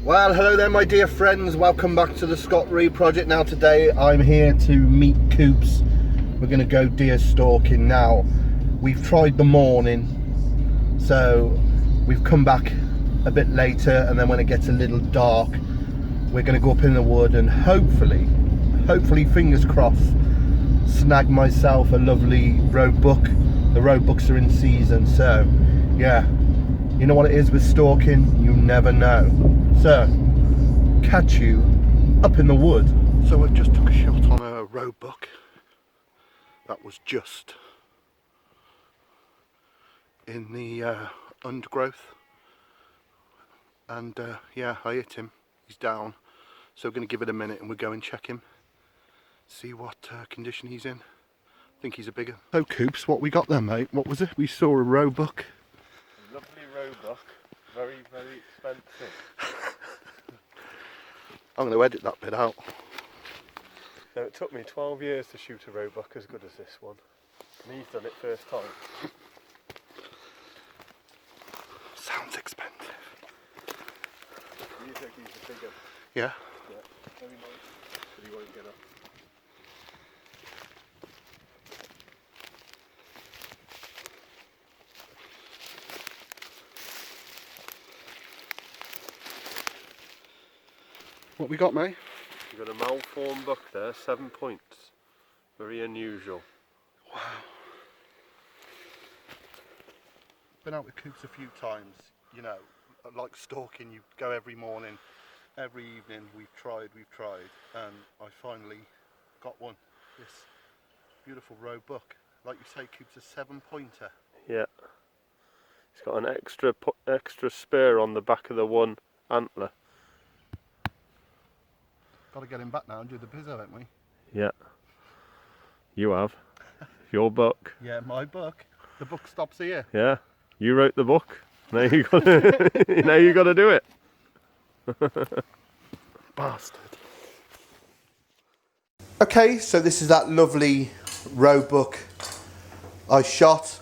Well, hello there my dear friends, welcome back to the Scott Reed project. Now today I'm here to meet Coops. We're going to go deer stalking now. We've tried the morning, so we've come back a bit later, and then when it gets a little dark we're going to go up in the wood and hopefully fingers crossed, snag myself a lovely roebuck. The roebucks are in season, so yeah, you know what it is with stalking, you never know. So, catch you up in the wood. So I just took a shot on a roebuck that was just in the undergrowth, and yeah, I hit him. He's down, so we're going to give it a minute and we'll go and check him, see what condition he's in. I think he's a bigger. So Coops, what we got there, mate? What was it? We saw a roebuck. A lovely roebuck, very, very expensive. I'm going to edit that bit out. Now, it took me 12 years to shoot a roebuck as good as this one, and he's done it first time. Sounds expensive. You think he's a bigger? Yeah. Yeah. Very nice, but he won't get up. What we got, mate? You've got a malformed buck there, 7 points. Very unusual. Wow. Been out with Coops a few times, you know, like stalking, you go every morning, every evening, we've tried, and I finally got one. This beautiful roebuck. Like you say, Coops, a 7-pointer. Yeah. It's got an extra spur on the back of the one antler. Got to get him back now and do the bizzo, haven't we? Yeah. You have. Your book. Yeah, my book. The book stops here. Yeah. You wrote the book. Now you got to. Now you got to do it. Bastard. Okay, so this is that lovely roebuck I shot.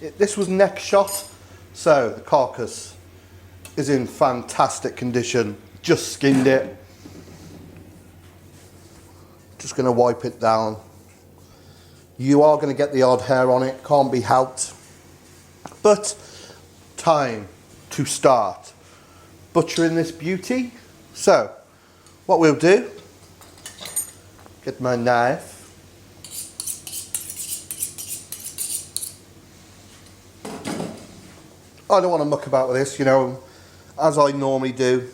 This was neck shot, so the carcass is in fantastic condition. Just skinned it. Just going to wipe it down. You are going to get the odd hair on it, can't be helped. But time to start butchering this beauty. So what we'll do, get my knife, I don't want to muck about with this, you know, as I normally do.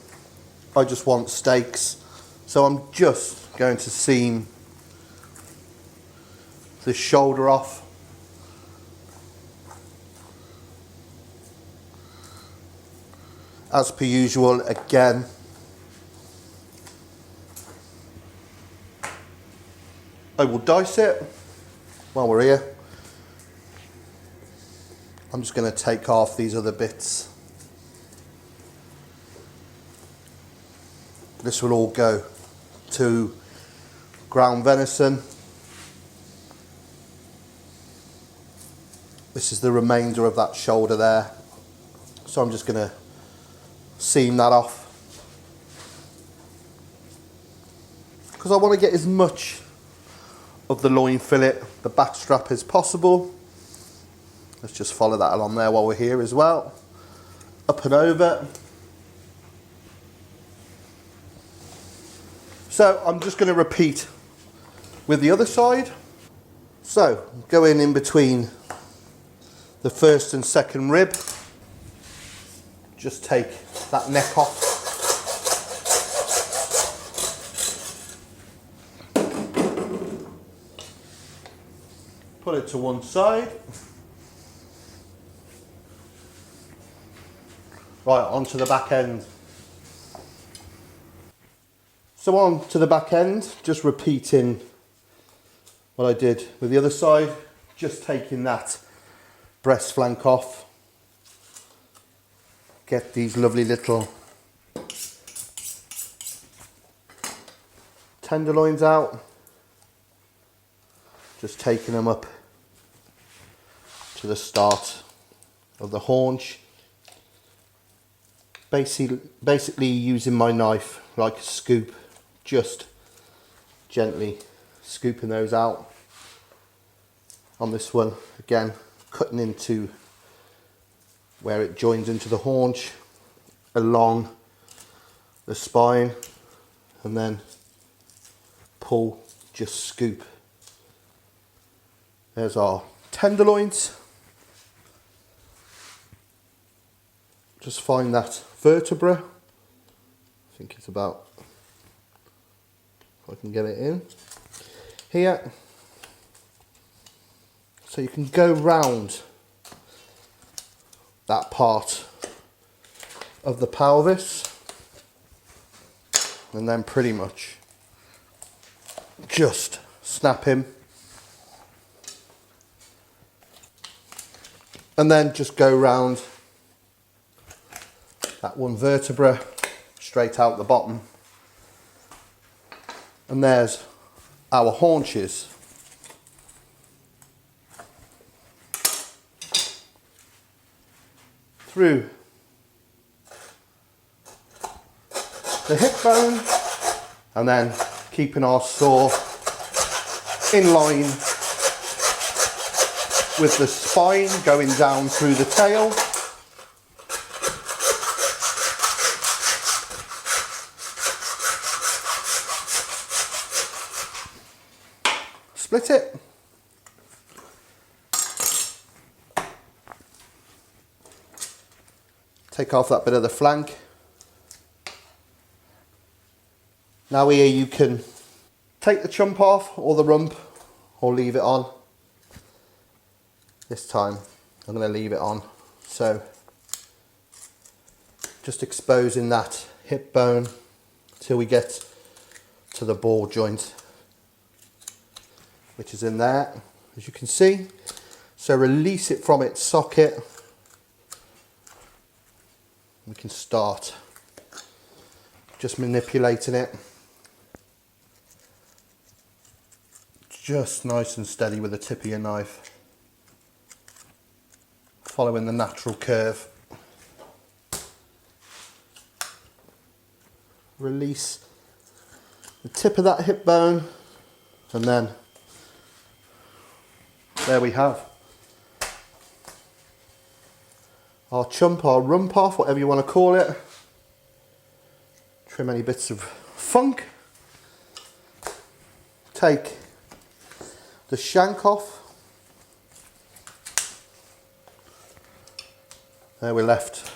I just want steaks, so I'm just going to seam the shoulder off. As per usual, again, I will dice it while we're here. I'm just going to take off these other bits. This will all go to ground venison. This is the remainder of that shoulder there, so I'm just going to seam that off because I want to get as much of the loin fillet, the back strap, as possible. Let's just follow that along there while we're here as well. Up and over. So I'm just going to repeat with the other side. So go in between the first and second rib. Just take that neck off. Put it to one side. Right, onto the back end. So on to the back end, just repeating what I did with the other side, just taking that breast flank off. Get these lovely little tenderloins out. Just taking them up to the start of the haunch. Basically using my knife like a scoop, just gently scooping those out. On this one, again, cutting into where it joins into the haunch, along the spine, and then pull, just scoop. There's our tenderloins. Just find that vertebra. I think it's about, if I can get it in here. So you can go round that part of the pelvis and then pretty much just snap him, and then just go round that one vertebra straight out the bottom, and there's our haunches. Through the hip bone, and then keeping our saw in line with the spine going down through the tail. Split it. Take off that bit of the flank. Now here you can take the chump off, or the rump, or leave it on. This time I'm going to leave it on, so just exposing that hip bone till we get to the ball joint, which is in there, as you can see. So release it from its socket. We can start just manipulating it, just nice and steady with the tip of your knife, following the natural curve. Release the tip of that hip bone, and then there we have our chump, our rump off, whatever you want to call it. Trim any bits of funk. Take the shank off. There we're left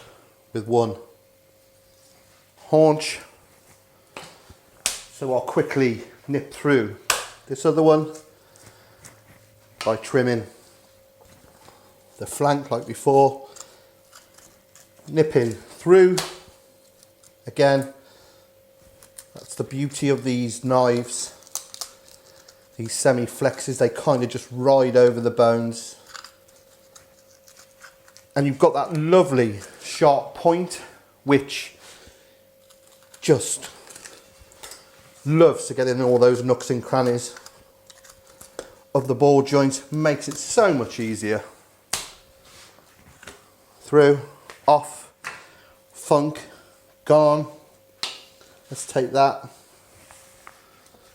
with one haunch. So I'll quickly nip through this other one by trimming the flank like before. Nipping through. Again, that's the beauty of these knives. These semi-flexes, they kind of just ride over the bones. And you've got that lovely sharp point, which just loves to get in all those nooks and crannies of the ball joint. Makes it so much easier. Through, off, funk, gone. Let's take that.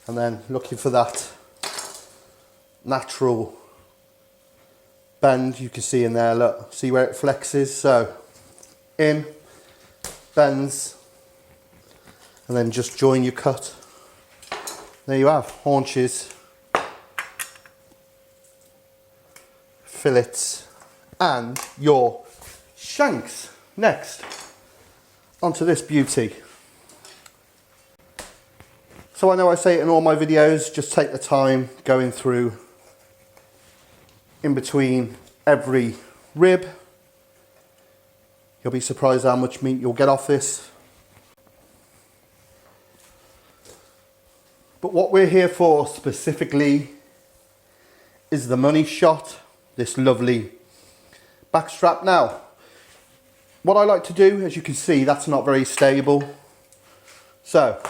And then looking for that natural bend you can see in there. Look, see where it flexes? So in, bends, and then just join your cut. There you have haunches, fillets, and your shanks. Next, onto this beauty. So I know I say it in all my videos, just take the time going through in between every rib. You'll be surprised how much meat you'll get off this. But what we're here for specifically is the money shot, this lovely back strap. Now, what I like to do, as you can see, that's not very stable. So,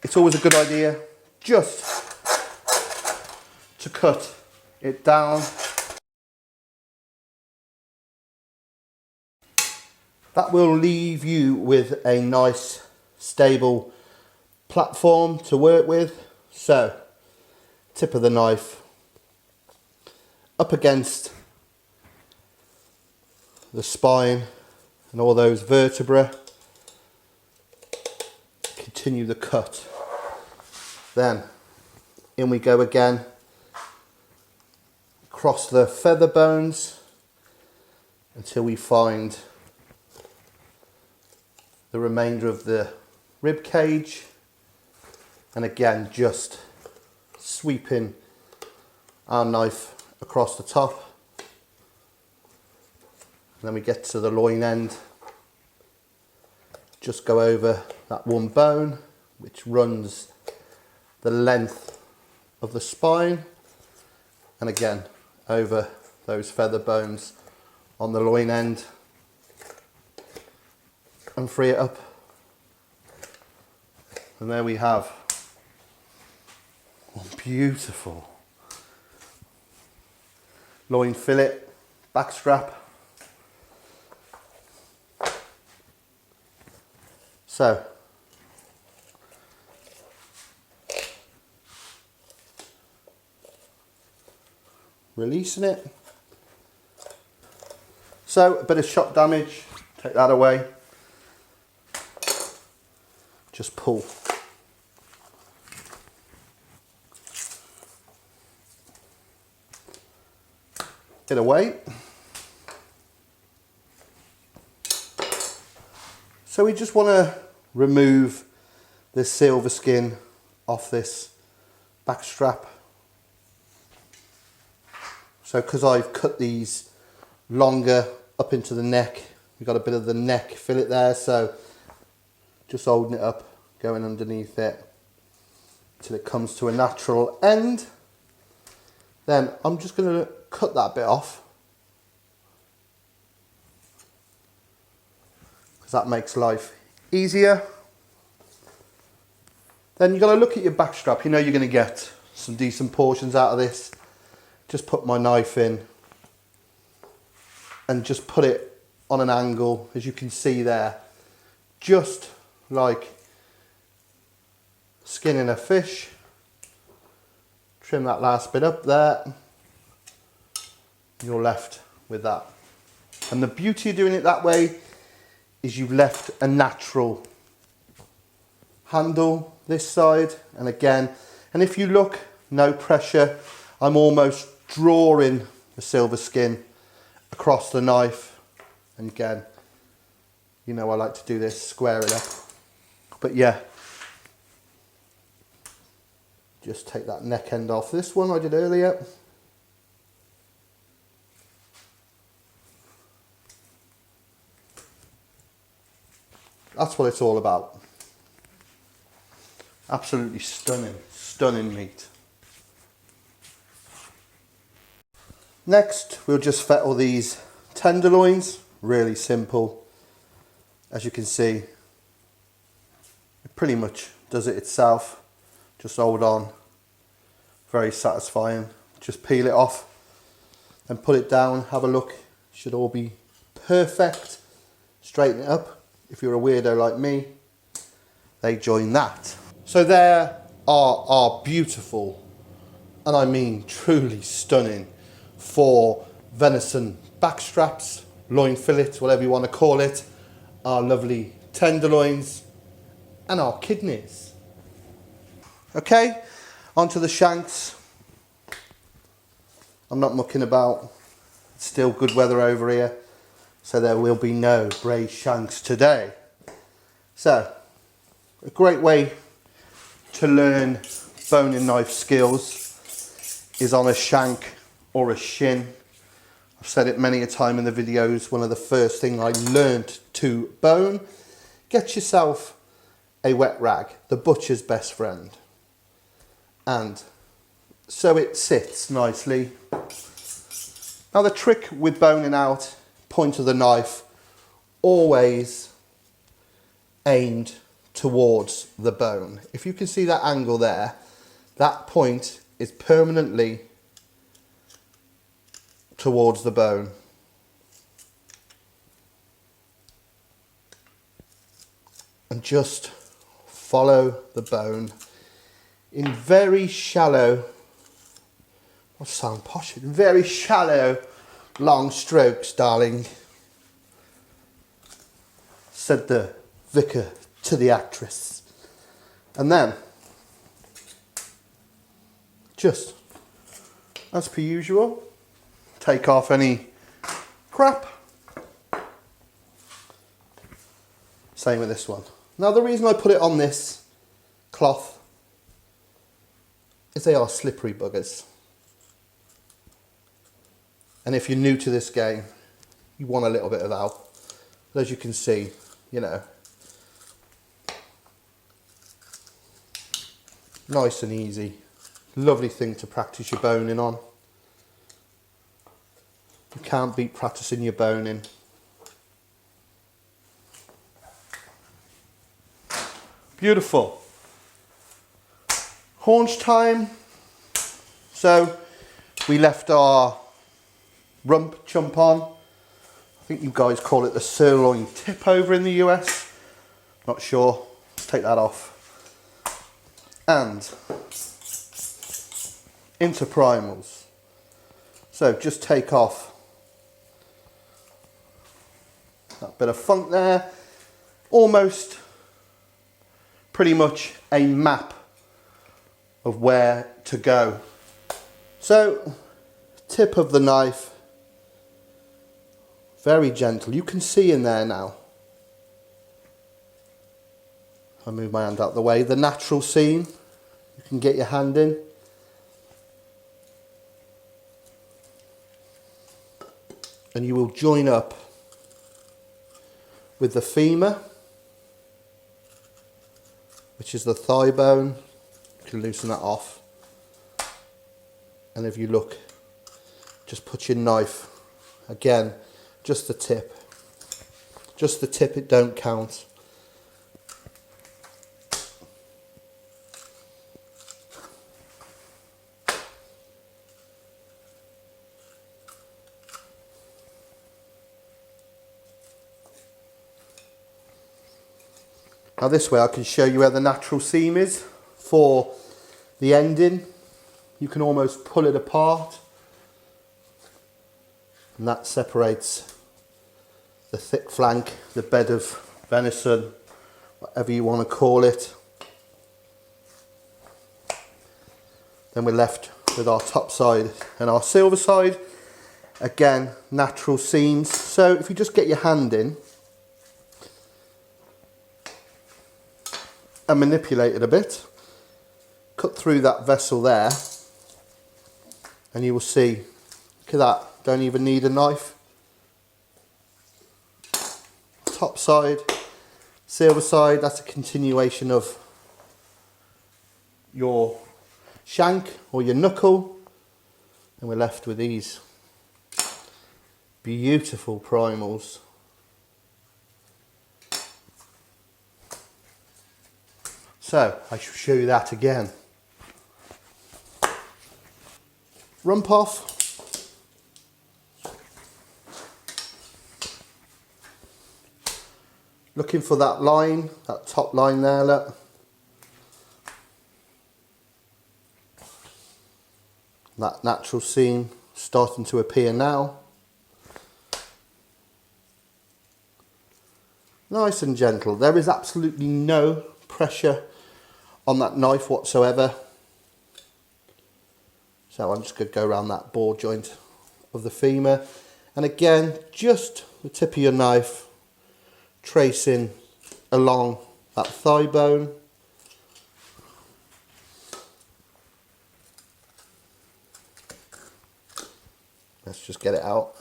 it's always a good idea just to cut it down. That will leave you with a nice stable platform to work with. So, tip of the knife up against the spine and all those vertebrae. Continue the cut. Then in we go again, across the feather bones until we find the remainder of the rib cage, and again just sweeping our knife across the top, and then we get to the loin end, just go over that one bone which runs the length of the spine, and again over those feather bones on the loin end, and free it up. And there we have one beautiful loin fillet back strap. So releasing it. So a bit of shock damage, take that away. Just pull. Bit of weight. So we just want to remove the silver skin off this back strap. So because I've cut these longer up into the neck, we've got a bit of the neck fillet there, so just holding it up, going underneath it till it comes to a natural end. Then I'm just going to cut that bit off, because that makes life easier. Then you've got to look at your back strap. You know you're going to get some decent portions out of this. Just put my knife in and just put it on an angle, as you can see there, just like skinning a fish. Trim that last bit up there. You're left with that. And the beauty of doing it that way is you've left a natural handle this side, and again, and if you look, no pressure, I'm almost drawing the silver skin across the knife. And again, you know I like to do this, square it up. But yeah, just take that neck end off this one I did earlier. That's what it's all about. Absolutely stunning, stunning meat. Next, we'll just fettle these tenderloins. Really simple. As you can see, it pretty much does it itself. Just hold on. Very satisfying. Just peel it off and put it down. Have a look. Should all be perfect. Straighten it up. If you're a weirdo like me, they join that. So there are our beautiful, and I mean truly stunning, 4 venison back straps, loin fillets, whatever you want to call it, our lovely tenderloins, and our kidneys. Okay, onto the shanks. I'm not mucking about. It's still good weather over here, so there will be no braised shanks today. So, a great way to learn boning knife skills is on a shank or a shin. I've said it many a time in the videos, one of the first things I learned to bone. Get yourself a wet rag, the butcher's best friend. And so it sits nicely. Now the trick with boning out, point of the knife, always aimed towards the bone. If you can see that angle there, that point is permanently towards the bone. and just follow the bone in very shallow, what sound posh, very shallow long strokes, darling, said the vicar to the actress. And then just as per usual, take off any crap. Same with this one. Now the reason I put it on this cloth is they are slippery buggers. And if you're new to this game, you want a little bit of help. But as you can see, you know, nice and easy. Lovely thing to practice your boning on. You can't beat practicing your boning. Beautiful. Haunch time. So we left our rump chump on. I think you guys call it the sirloin tip over in the US. Not sure. Let's take that off. And into primals. So just take off that bit of funk there. Almost pretty much a map of where to go. So tip of the knife, very gentle. You can see in there now. I move my hand out the way. The natural seam, you can get your hand in. And you will join up with the femur, which is the thigh bone. You can loosen that off. And if you look, just put your knife, again, just the tip. Just the tip, it don't count. Now this way I can show you where the natural seam is for the ending. You can almost pull it apart, and that separates the thick flank, the bed of venison, whatever you want to call it. Then we're left with our top side and our silver side. Again, natural seams. So if you just get your hand in and manipulate it a bit, cut through that vessel there, and you will see, look at that, don't even need a knife. Top side, silver side, that's a continuation of your shank or your knuckle, and we're left with these beautiful primals. So I shall show you that again. Rump off. Looking for that line, that top line there, look. That natural seam starting to appear now. Nice and gentle. There is absolutely no pressure on that knife whatsoever. So I'm just going to go around that ball joint of the femur, and again just the tip of your knife tracing along that thigh bone. Let's just get it out.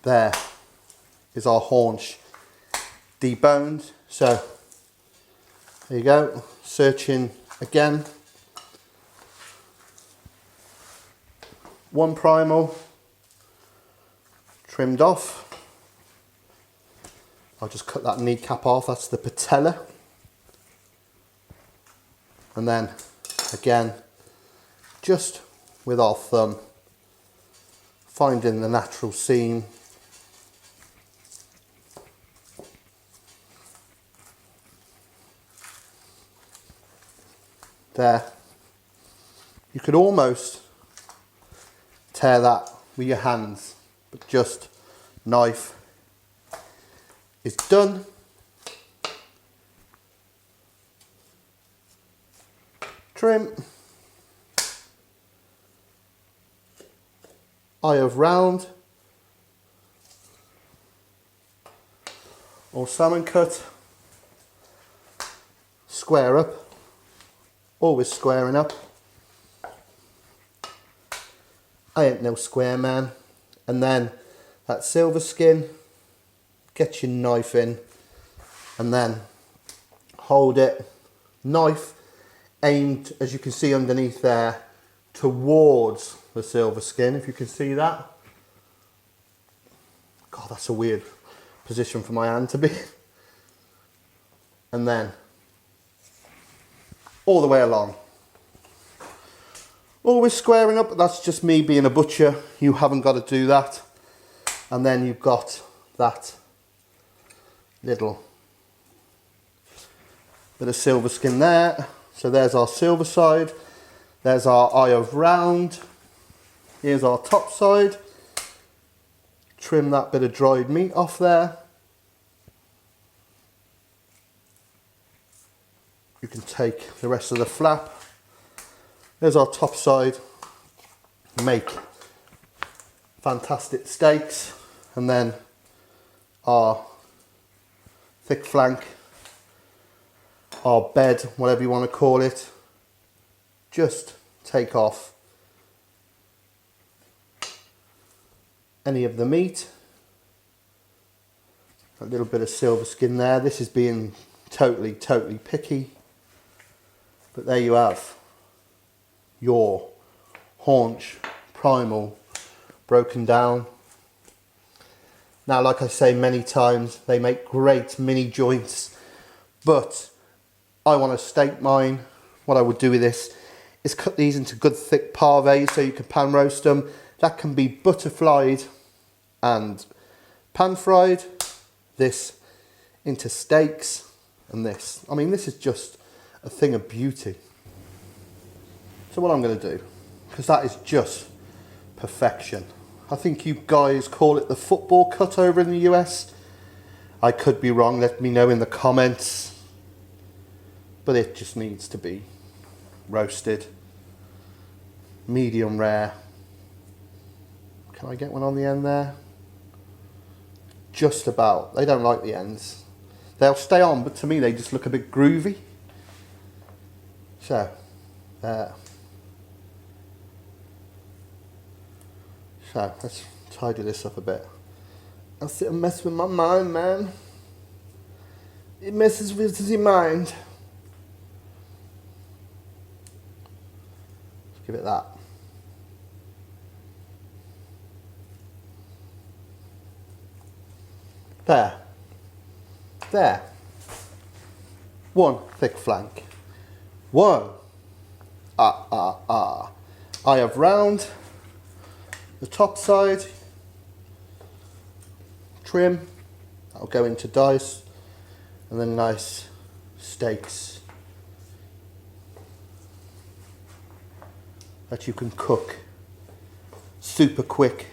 There is our haunch deboned. So there you go, searching again. One primal trimmed off. I'll just cut that kneecap off, that's the patella. And then again, just with our thumb, finding the natural seam. There. You could almost tear that with your hands, but just knife is done. Trim. Eye of round. Or salmon cut. Square up. Always squaring up. I ain't no square man. And then that silver skin, get your knife in and then hold it, knife aimed, as you can see underneath there, towards the silver skin, if you can see that. God, that's a weird position for my hand to be. And then all the way along. Always squaring up, but that's just me being a butcher. You haven't got to do that. And then you've got that little bit of silver skin there. So there's our silver side. There's our eye of round. Here's our top side. Trim that bit of dried meat off there. You can take the rest of the flap. There's our top side. Make fantastic steaks. And then our thick flank, our bed, whatever you want to call it. Just take off any of the meat. A little bit of silver skin there. This is being totally picky. But there you have your haunch primal broken down. Now, like I say many times, they make great mini joints, but I want to steak mine. What I would do with this is cut these into good thick parvees so you can pan roast them. That can be butterflied and pan fried. This into steaks, and this. I mean, this is just a thing of beauty. So what I'm going to do, because that is just perfection. I think you guys call it the football cut over in the US. I could be wrong, let me know in the comments. But it just needs to be roasted. Medium rare. Can I get one on the end there? Just about. They don't like the ends. They'll stay on, but to me they just look a bit groovy. So, there. So, let's tidy this up a bit. I'll sit and mess with my mind, man. It messes with your mind. Let's give it that. There. There. One thick flank. One. Eye of round. The top side. Trim. That'll go into dice. And then nice steaks that you can cook super quick.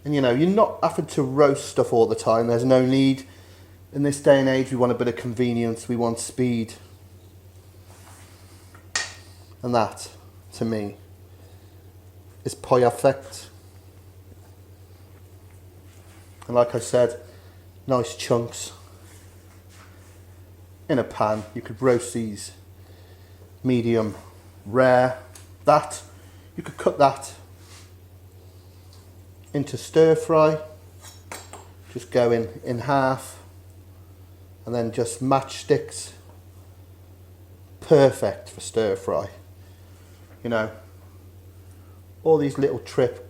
And you know, you're not having to roast stuff all the time. There's no need. In this day and age, we want a bit of convenience. We want speed. And that, to me, is perfect. And like I said, nice chunks in a pan. You could roast these medium rare. That, you could cut that into stir fry. Just go in half and then just matchsticks. Perfect for stir fry. You know, all these little trips.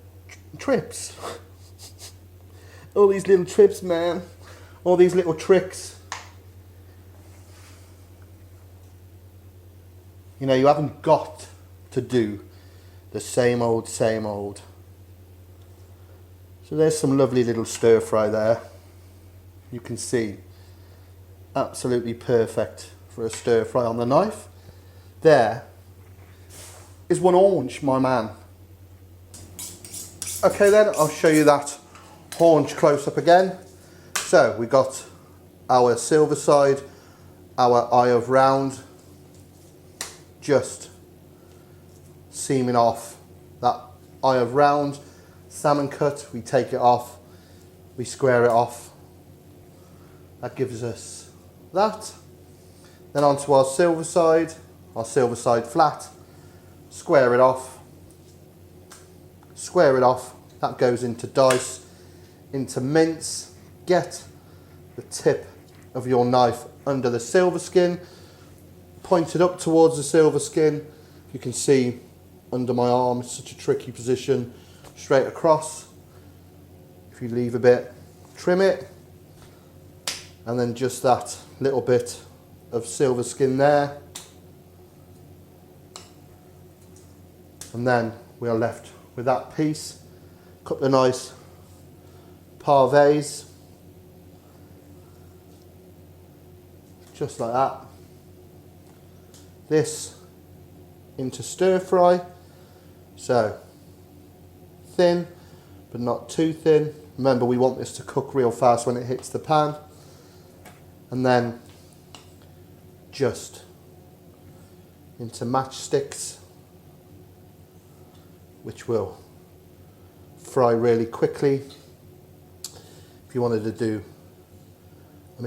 All these little trips, man. All these little tricks. You know, you haven't got to do the same old, same old. So there's some lovely little stir fry there. You can see, absolutely perfect for a stir fry on the knife. There is one haunch, my man. Okay then, I'll show you that haunch close up again. So we got our silver side, our eye of round, just seaming off that eye of round. Salmon cut, we take it off, we square it off. That gives us that. Then onto our silver side flat, square it off, that goes into dice, into mince. Get the tip of your knife under the silver skin, pointed up towards the silver skin. You can see under my arm, it's such a tricky position, straight across. If you leave a bit, trim it, and then just that little bit of silver skin there. And then we are left with that piece. Couple of nice pavés, just like that. This into stir fry, so thin but not too thin. Remember, we want this to cook real fast when it hits the pan. And then just into matchsticks, which will fry really quickly. If you wanted to do,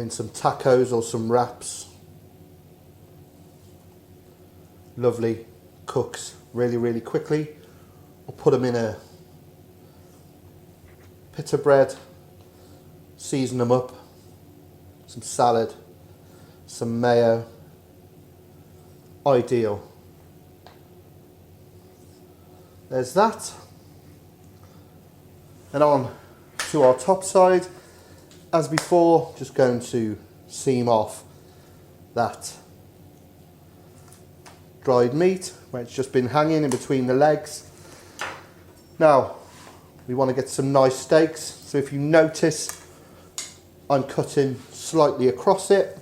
some tacos or some wraps, lovely, cooks really, really quickly. Or put them in a pita bread, season them up, some salad, some mayo, ideal. There's that. And on to our top side, as before, just going to seam off that dried meat where it's just been hanging in between the legs. Now we want to get some nice steaks, so if you notice, I'm cutting slightly across it.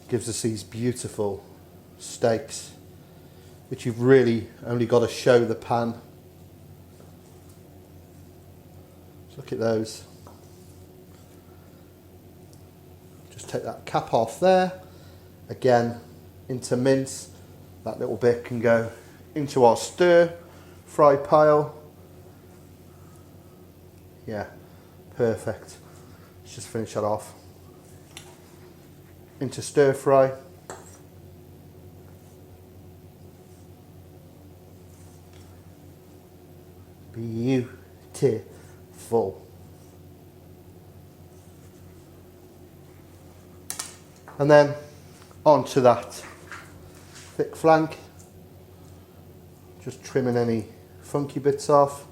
Gives us these beautiful steaks, which you've really only got to show the pan. Look at those. Just take that cap off there. Again, into mince. That little bit can go into our stir fry pile. Yeah, perfect. Let's just finish that off. Into stir fry. Beautiful. And then onto that thick flank, just trimming any funky bits off.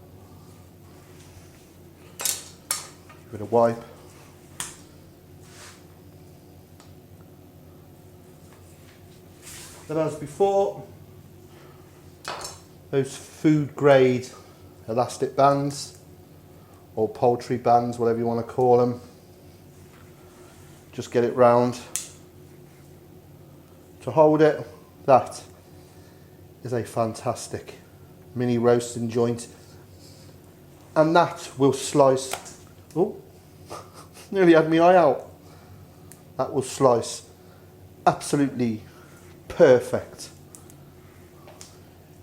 Give it a wipe. Then, as before, those food grade elastic bands or poultry bands, whatever you want to call them, just get it round to hold it. That is a fantastic mini roasting joint, and that will slice. Oh, nearly had my eye out. That will slice absolutely perfect.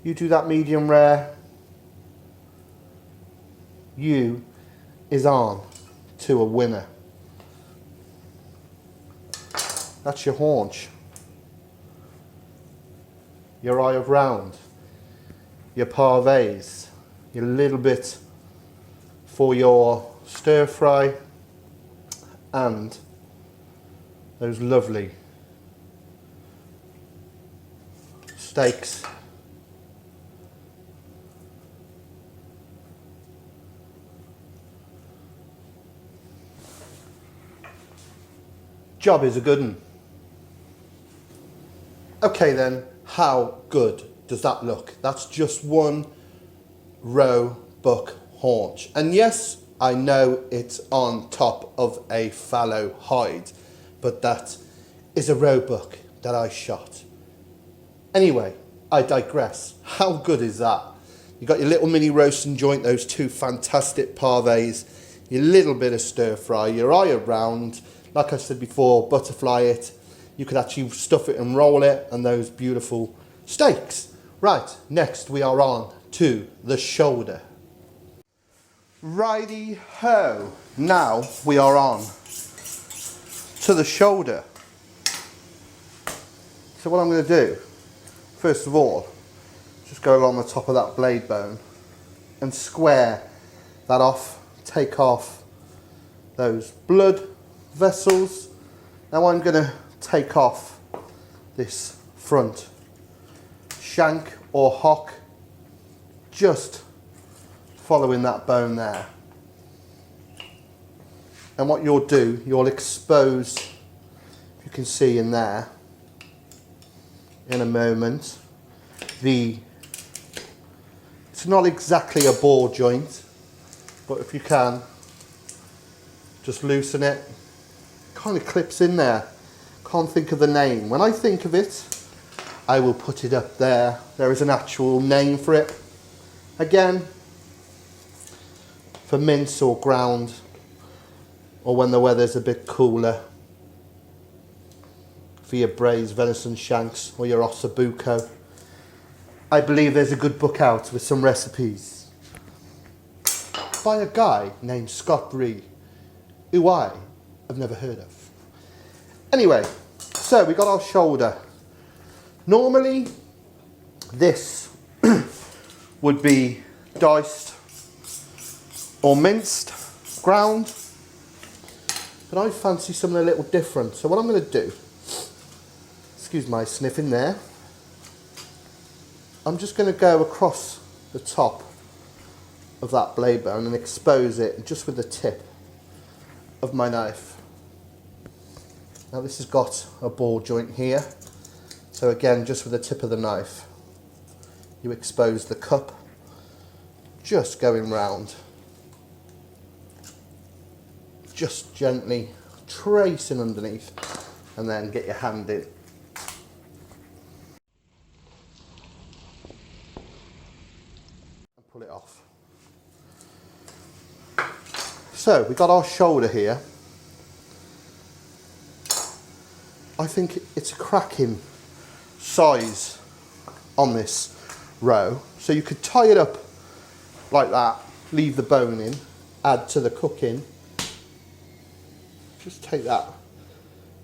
You do that medium rare, you is on to a winner. That's your haunch, your eye of round, your pavés, your little bit for your stir fry, and those lovely steaks. Job is a good one. Okay then, how good does that look? That's just one roebuck haunch. And yes, I know it's on top of a fallow hide, but that is a roebuck that I shot. Anyway, I digress. How good is that? You got your little mini roasting joint, those two fantastic parveys, your little bit of stir fry, your eye around, like I said before, butterfly it. You could actually stuff it and roll it, and those beautiful steaks. Right, next we are on to the shoulder. Righty ho, now we are on to the shoulder. So what I'm going to do, first of all, just go along the top of that blade bone and square that off, take off those blood vessels. Now I'm going to take off this front shank or hock, just following that bone there. And what you'll do, you'll expose, you can see in there in a moment, it's not exactly a ball joint, but if you can, just loosen it. Kind of clips in there. Can't think of the name. When I think of it, I will put it up there. There is an actual name for it. Again, for mince or ground, or when the weather's a bit cooler, for your braised venison shanks or your ossobuco. I believe there's a good book out with some recipes by a guy named Scott Bree, who I have never heard of. Anyway, so we got our shoulder. Normally this would be diced or minced, ground, but I fancy something a little different. So what I'm going to do, excuse my sniffing there, I'm just going to go across the top of that blade bone and expose it just with the tip of my knife. Now this has got a ball joint here, so again, just with the tip of the knife, you expose the cup, just going round, just gently tracing underneath, and then get your hand in. Pull it off. So we got our shoulder here. I think it's a cracking size on this roe. So you could tie it up like that, leave the bone in, add to the cooking. Just take that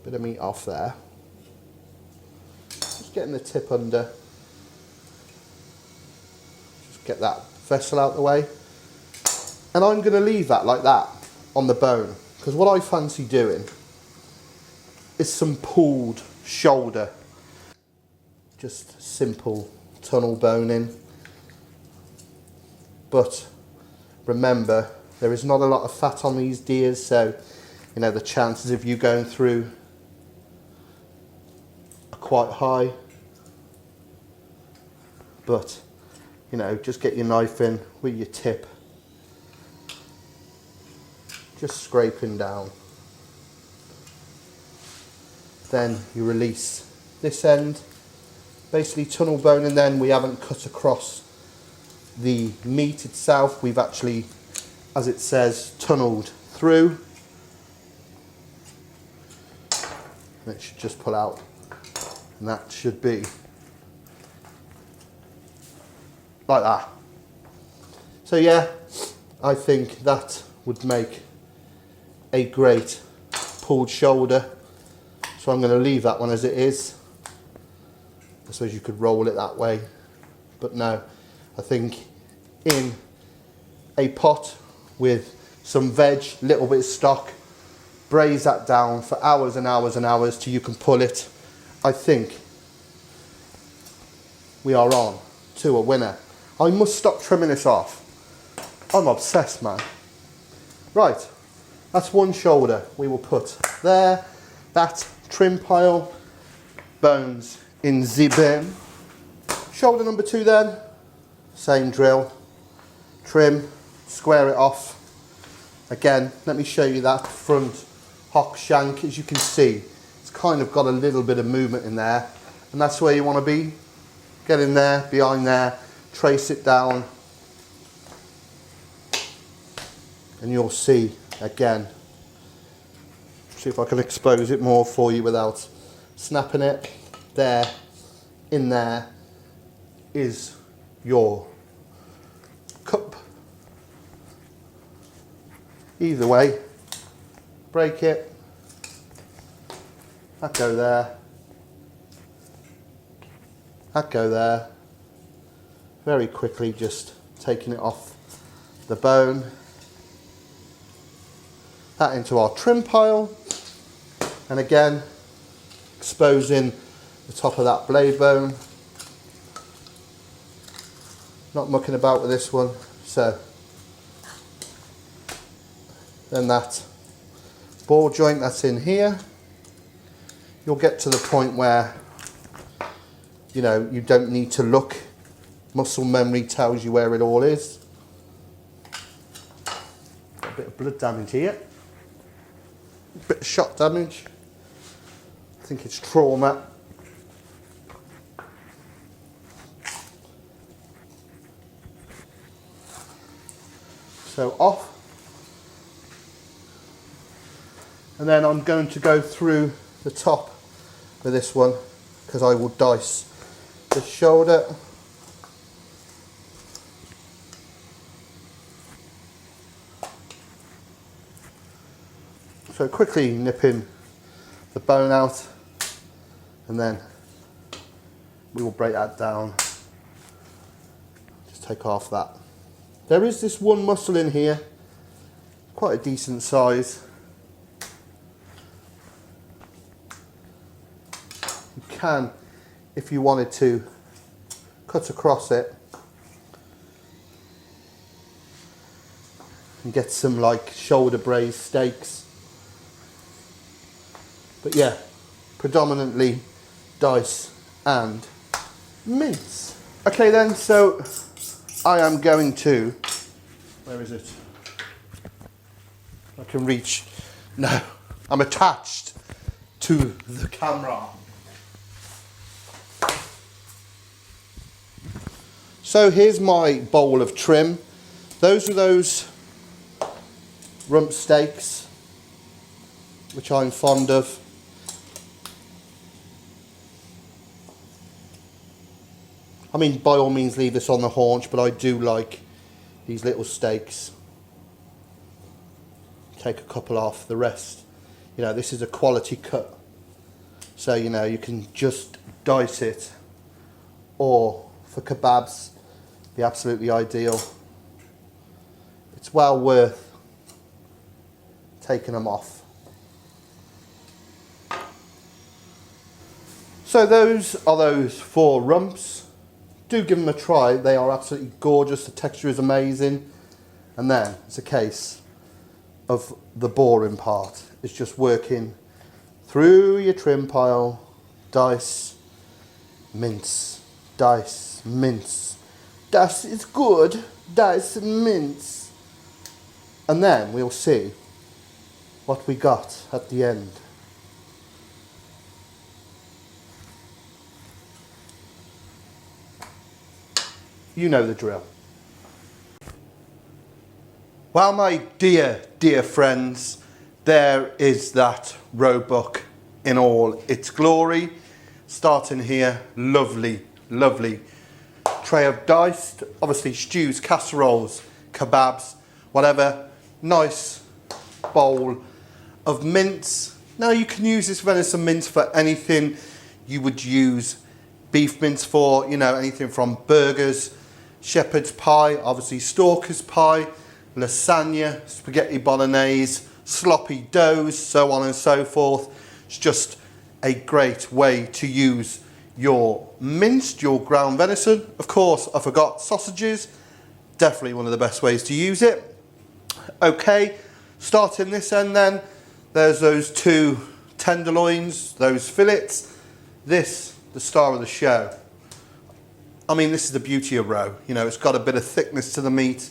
bit of meat off there. Just getting the tip under. Just get that vessel out the way, and I'm going to leave that like that on the bone, because what I fancy doing is some pulled shoulder, just simple tunnel boning. But remember, there is not a lot of fat on these deers, so you know the chances of you going through are quite high. But you know, just get your knife in with your tip, just scraping down. Then you release this end, basically tunnel bone, and then we haven't cut across the meat itself. We've actually, as it says, tunneled through. And it should just pull out, and that should be like that. So yeah, I think that would make a great pulled shoulder. So I'm going to leave that one as it is. I suppose you could roll it that way, but no, I think in a pot with some veg, little bit of stock, braise that down for hours and hours and hours till you can pull it. I think we are on to a winner. I must stop trimming this off. I'm obsessed, man. Right, that's one shoulder we will put there. that trim pile, bones in the bin. Shoulder number 2 then, same drill, trim, square it off. Again, let me show you that front hock shank. As you can see, it's kind of got a little bit of movement in there, and that's where you want to be. Get in there, behind there, trace it down, and you'll see again. See if I can expose it more for you without snapping it. There, in there is your cup. Either way, break it, that go there, that go there. Very quickly just taking it off the bone. That into our trim pile, and again exposing the top of that blade bone. Not mucking about with this one. So then that ball joint that's in here, you'll get to the point where, you know, you don't need to look. Muscle memory tells you where it all is. Got a bit of blood damage here. A bit of shot damage. I think it's trauma. So off. And then I'm going to go through the top with this one because I will dice the shoulder. So quickly nipping the bone out, and then we will break that down. Just take off that. There is this one muscle in here, quite a decent size. You can, if you wanted to, cut across it and get some like shoulder braised steaks. But yeah, predominantly dice and mince. Okay then, so I am going to, where is it? I can reach, no, I'm attached to the camera. So here's my bowl of trim. Those are those rump steaks, which I'm fond of. I mean, by all means leave this on the haunch, but I do like these little steaks. Take a couple off, the rest, you know, this is a quality cut. So, you know, you can just dice it, or for kebabs, be absolutely ideal. It's well worth taking them off. So those are those 4 rumps. Do give them a try, they are absolutely gorgeous, the texture is amazing. And then it's a case of the boring part. It's just working through your trim pile, dice, mince, dice, mince. Dice is good, dice and mince. And then we'll see what we got at the end. You know the drill. Well, my dear, dear friends, there is that roebuck in all its glory. Starting here, lovely, lovely tray of diced, obviously stews, casseroles, kebabs, whatever. Nice bowl of mince. Now you can use this venison mince for anything you would use beef mince for, you know, anything from burgers, shepherd's pie, obviously stalker's pie, lasagna, spaghetti bolognese, sloppy doughs, so on and so forth. It's just a great way to use your minced, your ground venison. Of course, I forgot sausages, definitely one of the best ways to use it. Okay, starting this end then, there's those 2 tenderloins, those fillets. This, the star of the show. I mean, this is the beauty of roe. You know, it's got a bit of thickness to the meat.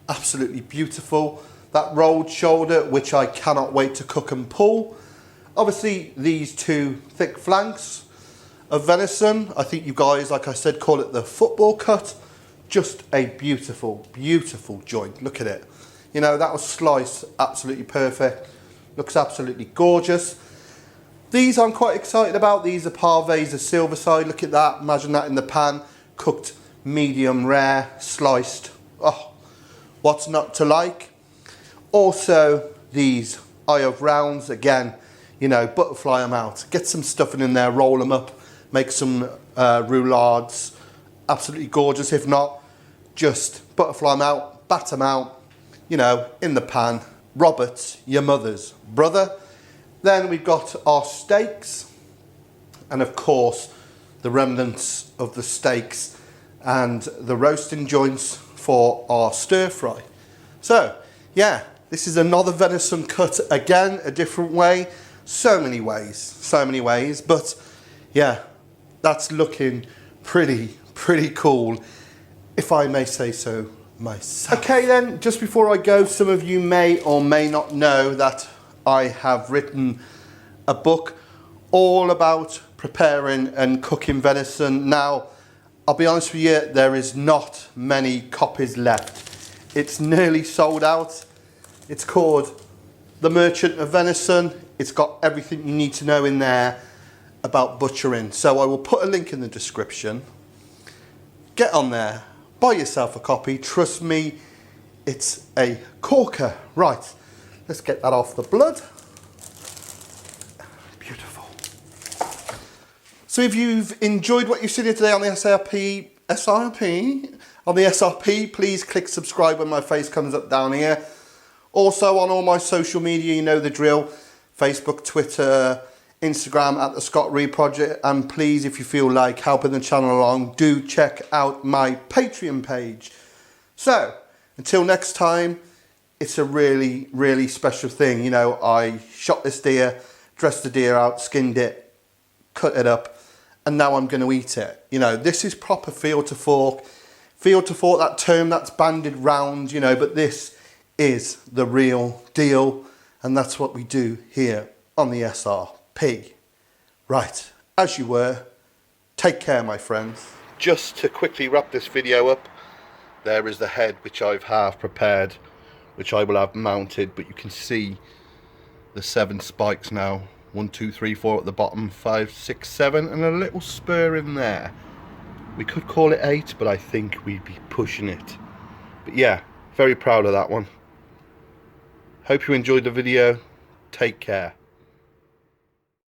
Absolutely beautiful. That rolled shoulder, which I cannot wait to cook and pull. Obviously, these two thick flanks of venison. I think you guys, like I said, call it the football cut. Just a beautiful, beautiful joint. Look at it. You know, that was sliced absolutely perfect. Looks absolutely gorgeous. These I'm quite excited about. These are parveys of silverside. Look at that. Imagine that in the pan. Cooked medium rare, sliced. Oh, what's not to like? Also, these eye of rounds. Again, you know, butterfly them out. Get some stuffing in there, roll them up, make some roulades. Absolutely gorgeous. If not, just butterfly them out, bat them out, you know, in the pan. Robert, your mother's brother. Then we've got our steaks, and of course the remnants of the steaks and the roasting joints for our stir fry. So yeah, this is another venison cut, again a different way. So many ways, but yeah, that's looking pretty cool, if I may say so myself. Okay then, just before I go, some of you may or may not know that I have written a book all about preparing and cooking venison. Now, I'll be honest with you, there is not many copies left. It's nearly sold out. It's called The Merchant of Venison. It's got everything you need to know in there about butchering. So I will put a link in the description. Get on there, buy yourself a copy. Trust me, it's a corker. Right, let's get that off the blood. Beautiful. So if you've enjoyed what you've seen here today on the SRP, please click subscribe when my face comes up down here. Also on all my social media, you know the drill. Facebook, Twitter, Instagram at the Scott Reed Project. And please, if you feel like helping the channel along, do check out my Patreon page. So, until next time, it's a really special thing. You know, I shot this deer, dressed the deer out, skinned it, cut it up, and now I'm going to eat it. You know, this is proper field to fork. Field to fork, that term that's banded round, you know, but this is the real deal. And that's what we do here on the SRP. Right, as you were, take care, my friends. Just to quickly wrap this video up, there is the head which I've half prepared, which I will have mounted, but you can see the 7 spikes now. 1, 2, 3, 4 at the bottom, 5, 6, 7, and a little spur in there. We could call it 8, but I think we'd be pushing it. But yeah, very proud of that one. Hope you enjoyed the video. Take care.